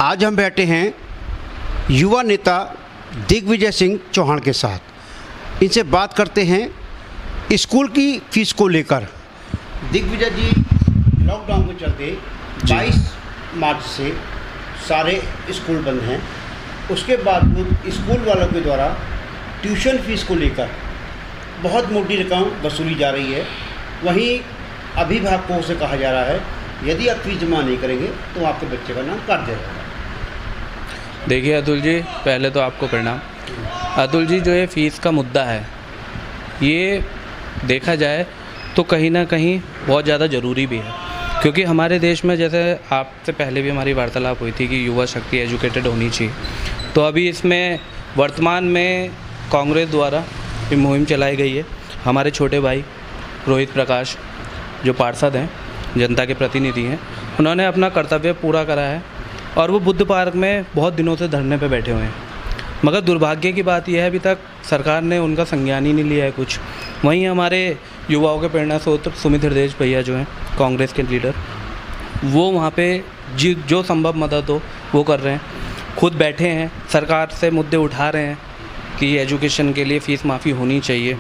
आज हम बैठे हैं युवा नेता दिग्विजय सिंह चौहान के साथ। इनसे बात करते हैं स्कूल की फीस को लेकर। दिग्विजय जी, लॉकडाउन के चलते 22 मार्च से सारे स्कूल बंद हैं। उसके बावजूद स्कूल वालों के द्वारा ट्यूशन फीस को लेकर बहुत मोटी रकम वसूली जा रही है। वहीं अभिभावकों से कहा जा रहा है यदि आप फीस जमा नहीं करेंगे तो आपके बच्चे का नाम काट दिया जाएगा। देखिए अतुल जी, पहले तो आपको प्रणाम। अतुल जी, जो ये फ़ीस का मुद्दा है, ये देखा जाए तो कहीं ना कहीं बहुत ज़्यादा ज़रूरी भी है, क्योंकि हमारे देश में, जैसे आपसे पहले भी हमारी वार्तालाप हुई थी कि युवा शक्ति एजुकेटेड होनी चाहिए, तो अभी इसमें वर्तमान में कांग्रेस द्वारा ये मुहिम चलाई गई है। हमारे छोटे भाई रोहित प्रकाश जो पार्षद हैं, जनता के प्रतिनिधि हैं, उन्होंने अपना कर्तव्य पूरा करा है और वो बुद्ध पार्क में बहुत दिनों से धरने पे बैठे हुए हैं। मगर दुर्भाग्य की बात यह है अभी तक सरकार ने उनका संज्ञान ही नहीं लिया है कुछ। वहीं हमारे युवाओं के प्रेरणा स्रोत सुमित हृदय भैया जो हैं, कांग्रेस के लीडर, वो वहाँ पे जो संभव मदद हो वो कर रहे हैं। खुद बैठे हैं, सरकार से मुद्दे उठा रहे हैं कि एजुकेशन के लिए फ़ीस माफ़ी होनी चाहिए।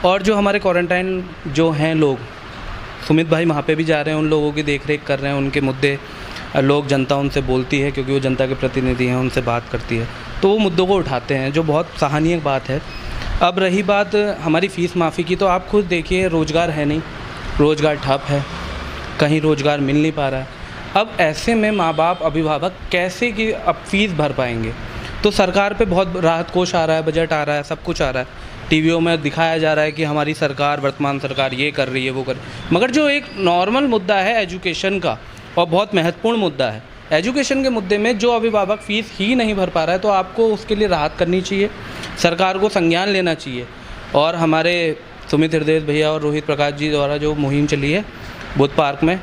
और जो हमारे क्वारंटाइन जो हैं लोग, सुमित भाई वहाँ पे भी जा रहे हैं, उन लोगों की देख रेख कर रहे हैं। उनके मुद्दे लोग, जनता उनसे बोलती है क्योंकि वो जनता के प्रतिनिधि हैं, उनसे बात करती है, तो वो मुद्दों को उठाते हैं, जो बहुत सराहनीय बात है। अब रही बात हमारी फ़ीस माफ़ी की, तो आप खुद देखिए, रोज़गार है नहीं, रोज़गार ठप है, कहीं रोज़गार मिल नहीं पा रहा है। अब ऐसे में माँ बाप, अभिभावक कैसे कि अब फ़ीस भर पाएंगे? तो सरकार पे बहुत राहत कोष आ रहा है, बजट आ रहा है, सब कुछ आ रहा है, टीवीओं में दिखाया जा रहा है कि हमारी सरकार, वर्तमान सरकार ये कर रही है, वो कर रही है। मगर जो एक नॉर्मल मुद्दा है एजुकेशन का, और बहुत महत्वपूर्ण मुद्दा है, एजुकेशन के मुद्दे में जो अभिभावक फ़ीस ही नहीं भर पा रहा है, तो आपको उसके लिए राहत करनी चाहिए, सरकार को संज्ञान लेना चाहिए। और हमारे सुमित हृदय भैया और रोहित प्रकाश जी द्वारा जो मुहिम चली है बुद्ध पार्क में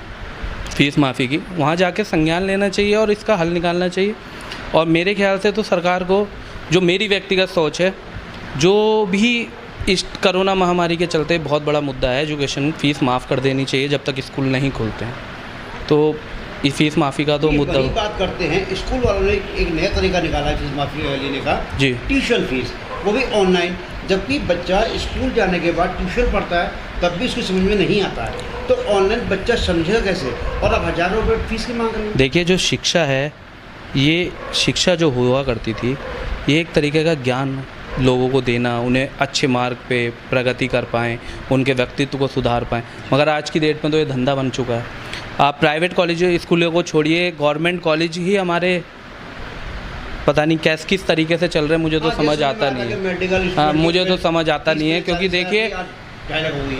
फ़ीस माफ़ी की, वहाँ जाके संज्ञान लेना चाहिए और इसका हल निकालना चाहिए। और मेरे ख्याल से तो सरकार को, जो मेरी व्यक्तिगत सोच है, जो भी इस कोरोना महामारी के चलते बहुत बड़ा मुद्दा है, एजुकेशन फ़ीस माफ़ कर देनी चाहिए जब तक स्कूल नहीं खुलते हैं। तो इस फीस माफ़ी का तो मुद्दा बात करते हैं। स्कूल वालों ने एक नया तरीका निकाला है फीस माफ़ी लेने का जी, ट्यूशन फीस, वो भी ऑनलाइन। जबकि बच्चा स्कूल जाने के बाद ट्यूशन पढ़ता है तब भी उसको समझ में नहीं आता है, तो ऑनलाइन बच्चा समझेगा कैसे? और अब हज़ारों रुपये फीस की मांग रही है। देखिए, जो शिक्षा है, ये शिक्षा जो हुआ करती थी, ये एक तरीके का ज्ञान लोगों को देना, उन्हें अच्छे मार्ग पे प्रगति कर पाएँ, उनके व्यक्तित्व को सुधार पाएँ। मगर आज की डेट में तो ये धंधा बन चुका है। आप प्राइवेट कॉलेज स्कूलों को छोड़िए, गवर्नमेंट कॉलेज ही हमारे पता नहीं किस तरीके से चल रहे हैं, मुझे तो समझ आता नहीं है। हाँ, मुझे तो समझ आता नहीं है, क्योंकि देखिए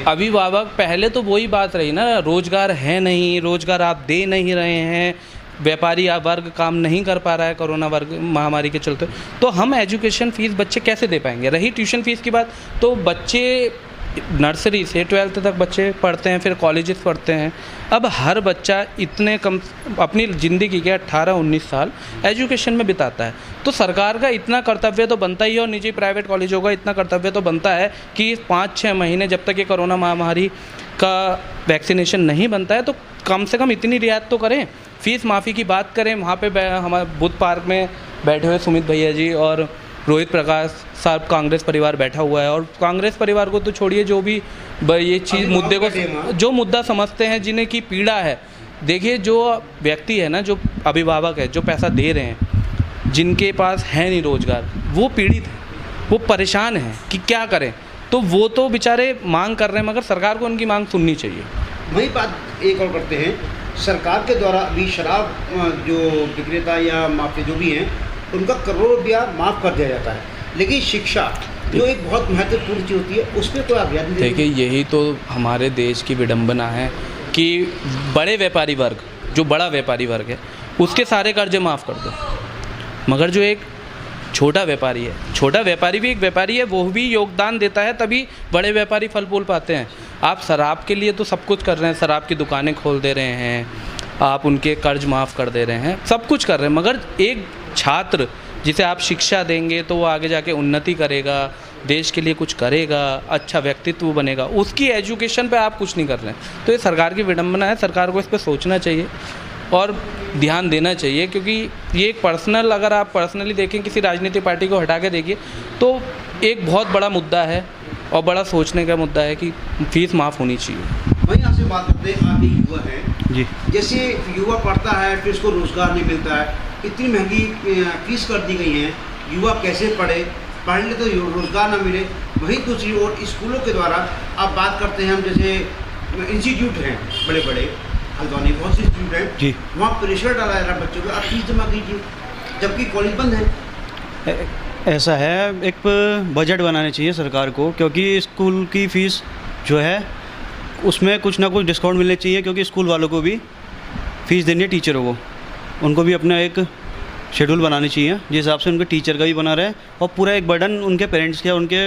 अभिभावक, पहले तो वही बात रही ना, रोज़गार है नहीं, रोज़गार आप दे नहीं रहे हैं, व्यापारी वर्ग काम नहीं कर पा रहा है कोरोना वर्ग महामारी के चलते, तो हम एजुकेशन फ़ीस बच्चे कैसे दे पाएंगे? रही ट्यूशन फ़ीस की बात, तो बच्चे नर्सरी से 12th तक बच्चे पढ़ते हैं, फिर कॉलेजेस पढ़ते हैं। अब हर बच्चा इतने कम अपनी ज़िंदगी के 18-19 साल एजुकेशन में बिताता है, तो सरकार का इतना कर्तव्य तो बनता ही है, और निजी प्राइवेट कॉलेजों का इतना कर्तव्य तो बनता है कि 5-6 महीने जब तक ये कोरोना महामारी का वैक्सीनेशन नहीं बनता है, तो कम से कम इतनी रियायत तो करें, फ़ीस माफ़ी की बात करें। वहाँ पे हमारे बुद्ध पार्क में बैठे हुए सुमित भैया जी और रोहित प्रकाश साहब, कांग्रेस परिवार बैठा हुआ है। और कांग्रेस परिवार को तो छोड़िए, जो भी ये चीज़ मुद्दे को, जो मुद्दा समझते हैं, जिन्हें की पीड़ा है, देखिए जो व्यक्ति है ना, जो अभिभावक है, जो पैसा दे रहे हैं, जिनके पास है नहीं रोज़गार, वो पीड़ित है, वो परेशान हैं कि क्या करें, तो वो तो बेचारे मांग कर रहे हैं, मगर सरकार को उनकी मांग सुननी चाहिए। वही बात एक और करते हैं, सरकार के द्वारा अभी शराब जो विक्रेता या माफिया जो भी हैं, उनका करोड़ों रुपया माफ़ कर दिया जाता है, लेकिन शिक्षा जो एक बहुत महत्वपूर्ण चीज़ होती है, उस पर कोई अभियान नहीं। देखिए, यही तो हमारे देश की विडंबना है कि बड़े व्यापारी वर्ग, जो बड़ा व्यापारी वर्ग है, उसके सारे कर्जे माफ़ कर दो, मगर जो एक छोटा व्यापारी है, छोटा व्यापारी भी एक व्यापारी है, वो भी योगदान देता है, तभी बड़े व्यापारी फल फूल पाते हैं। आप शराब के लिए तो सब कुछ कर रहे हैं, शराब की दुकानें खोल दे रहे हैं, आप उनके कर्ज माफ़ कर दे रहे हैं, सब कुछ कर रहे हैं, मगर एक छात्र जिसे आप शिक्षा देंगे तो वो आगे जाके उन्नति करेगा, देश के लिए कुछ करेगा, अच्छा व्यक्तित्व बनेगा, उसकी एजुकेशन पे आप कुछ नहीं कर रहे हैं। तो ये सरकार की विडंबना है, सरकार को इस पर सोचना चाहिए। और ध्यान देना चाहिए, क्योंकि ये एक पर्सनल, अगर आप पर्सनली देखें किसी राजनीतिक पार्टी को हटा के देखिए तो एक बहुत बड़ा मुद्दा है और बड़ा सोचने का मुद्दा है कि फ़ीस माफ़ होनी चाहिए। वहीं आपसे बात करते हैं, आप भी युवा हैं जी। जैसे युवा पढ़ता है फिर उसको रोज़गार नहीं मिलता है, इतनी महंगी फीस कर दी गई है, युवा कैसे पढ़े, पढ़ने तो रोज़गार ना मिले। वहीं दूसरी ओर स्कूलों के द्वारा आप बात करते हैं, हम जैसे इंस्टीट्यूट हैं बड़े बड़े, हल्द्वानी बहुत से इंस्टीट्यूट हैं जी। वहाँ प्रेशर डाला जा रहा है बच्चों को, आप फीस जमा कीजिए, जबकि कॉलेज बंद है। ऐसा है, एक बजट बनाना चाहिए सरकार को, क्योंकि स्कूल की फ़ीस जो है उसमें कुछ ना कुछ डिस्काउंट मिलने चाहिए, क्योंकि स्कूल वालों को भी फ़ीस देनी है टीचरों को, उनको भी अपना एक शेड्यूल बनानी चाहिए जिस हिसाब से उनके टीचर का भी बना रहे और पूरा एक बर्डन उनके पेरेंट्स या उनके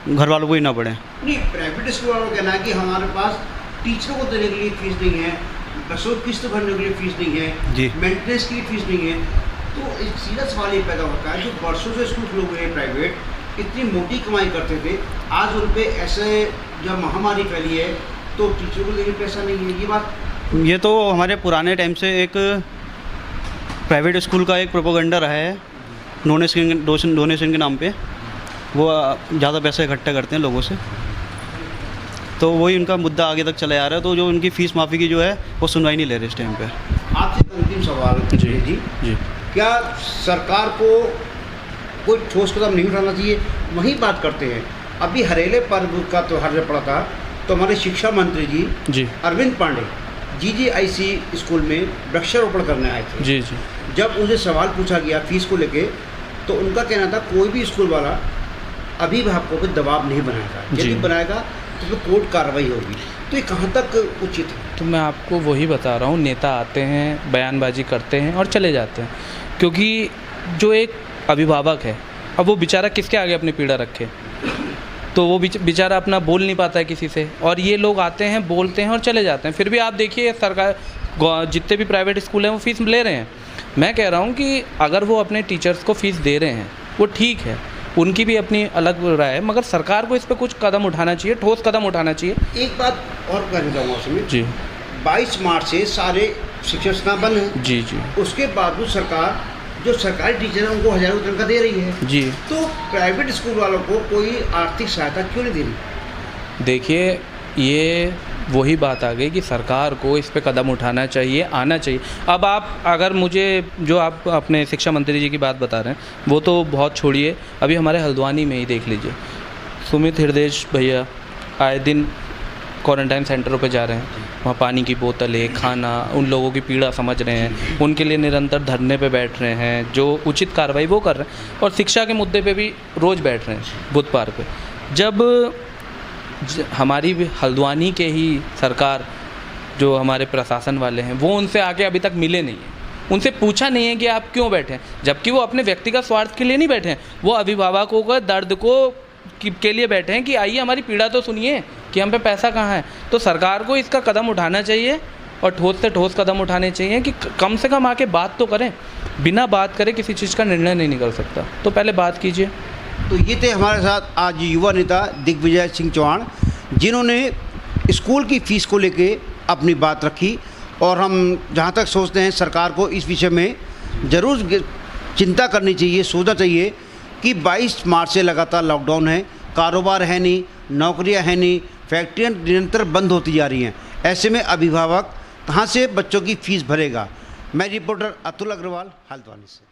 घर वालों को ही ना पड़े। नहीं, प्राइवेट स्कूल वालों का कहना है कि हमारे पास टीचरों को देने के लिए फीस नहीं है, बसों की किस्त भरने के लिए फीस नहीं है जी। मेंटेनेंस की फीस नहीं है। तो एक सीधा सवाल ये पैदा होता है, जो वर्षों से स्कूल खुले हुए हैं प्राइवेट, इतनी मोटी कमाई करते थे, आज उन पे ऐसे जब महामारी फैली है तो टीचरों को देने पैसा नहीं है। ये बात ये तो हमारे पुराने टाइम से एक प्राइवेट स्कूल का एक प्रोपोगंडा रहा है, डोनेशन के नाम पे वो ज़्यादा पैसे इकट्ठा करते हैं लोगों से, तो वही उनका मुद्दा आगे तक चला जा रहा है। तो जो उनकी फ़ीस माफ़ी की जो है वो सुनवाई नहीं ले रहे इस टाइम पे। आपसे एक अंतिम सवाल जी, क्या सरकार को कोई ठोस कदम नहीं उठाना चाहिए? वहीं बात करते हैं, अभी हरेले पर्व का त्यौहार जब पड़ा था तो हमारे शिक्षा मंत्री जी अरविंद पांडे GGIC स्कूल में वृक्षारोपण करने आए थे। जी। जब उनसे सवाल पूछा गया फीस को लेके तो उनका कहना था कोई भी स्कूल वाला अभिभावकों पर दबाव नहीं बनाएगा, यदि बनाएगा तो फिर कोर्ट कार्रवाई होगी। तो ये कहाँ तक उचित है? तो मैं आपको वही बता रहा हूँ, नेता आते हैं, बयानबाजी करते हैं और चले जाते हैं, क्योंकि जो एक अभिभावक है अब वो बेचारा किसके आगे अपनी पीड़ा रखे, तो वो बेचारा अपना बोल नहीं पाता है किसी से, और ये लोग आते हैं, बोलते हैं और चले जाते हैं। फिर भी आप देखिए सरकार जितने भी प्राइवेट स्कूल हैं वो फ़ीस ले रहे हैं। मैं कह रहा हूँ कि अगर वो अपने टीचर्स को फ़ीस दे रहे हैं वो ठीक है, उनकी भी अपनी अलग राय है, मगर सरकार को इस पर कुछ कदम उठाना चाहिए, ठोस कदम उठाना चाहिए। एक बात और कहना चाहूँगा उसमें जी। 22 मार्च से सारे शिक्षण संस्थान बंद हैं। जी। उसके बावजूद सरकार जो सरकारी टीचर है उनको हज़ारों तनख्वाह दे रही है जी। तो प्राइवेट स्कूल वालों को कोई आर्थिक सहायता क्यों नहीं दे रही? देखिए, ये वही बात आ गई कि सरकार को इस पे कदम उठाना चाहिए, आना चाहिए। अब आप अगर मुझे जो आप अपने शिक्षा मंत्री जी की बात बता रहे हैं वो तो बहुत छोड़िए, अभी हमारे हल्द्वानी में ही देख लीजिए, सुमित हृदय भैया आए दिन क्वारंटाइन सेंटरों पे जा रहे हैं, वहाँ पानी की बोतलें, खाना, उन लोगों की पीड़ा समझ रहे हैं, उनके लिए निरंतर धरने पे बैठ रहे हैं, जो उचित कार्रवाई वो कर रहे हैं, और शिक्षा के मुद्दे पे भी रोज़ बैठ रहे हैं बुधवार पे। जब हमारी हल्द्वानी के ही सरकार जो हमारे प्रशासन वाले हैं वो उनसे आके अभी तक मिले नहीं हैं, उनसे पूछा नहीं है कि आप क्यों बैठे हैं, जबकि वो अपने व्यक्तिगत स्वार्थ के लिए नहीं बैठे हैं, वो अभिभावकों का दर्द के लिए बैठे हैं कि आइए हमारी पीड़ा तो सुनिए कि हम पे पैसा कहाँ है। तो सरकार को इसका कदम उठाना चाहिए और ठोस से ठोस कदम उठाने चाहिए कि कम से कम आके बात तो करें, बिना बात करे किसी चीज़ का निर्णय नहीं निकल सकता, तो पहले बात कीजिए। तो ये थे हमारे साथ आज युवा नेता दिग्विजय सिंह चौहान, जिन्होंने स्कूल की फ़ीस को लेके अपनी बात रखी, और हम जहाँ तक सोचते हैं सरकार को इस विषय में ज़रूर चिंता करनी चाहिए, सोचना चाहिए कि 22 मार्च से लगातार लॉकडाउन है, कारोबार है नहीं, नौकरियां है नहीं, फैक्ट्रियाँ निरंतर बंद होती जा रही हैं। ऐसे में अभिभावक कहाँ से बच्चों की फ़ीस भरेगा? मैं रिपोर्टर अतुल अग्रवाल, हल्द्वानी से।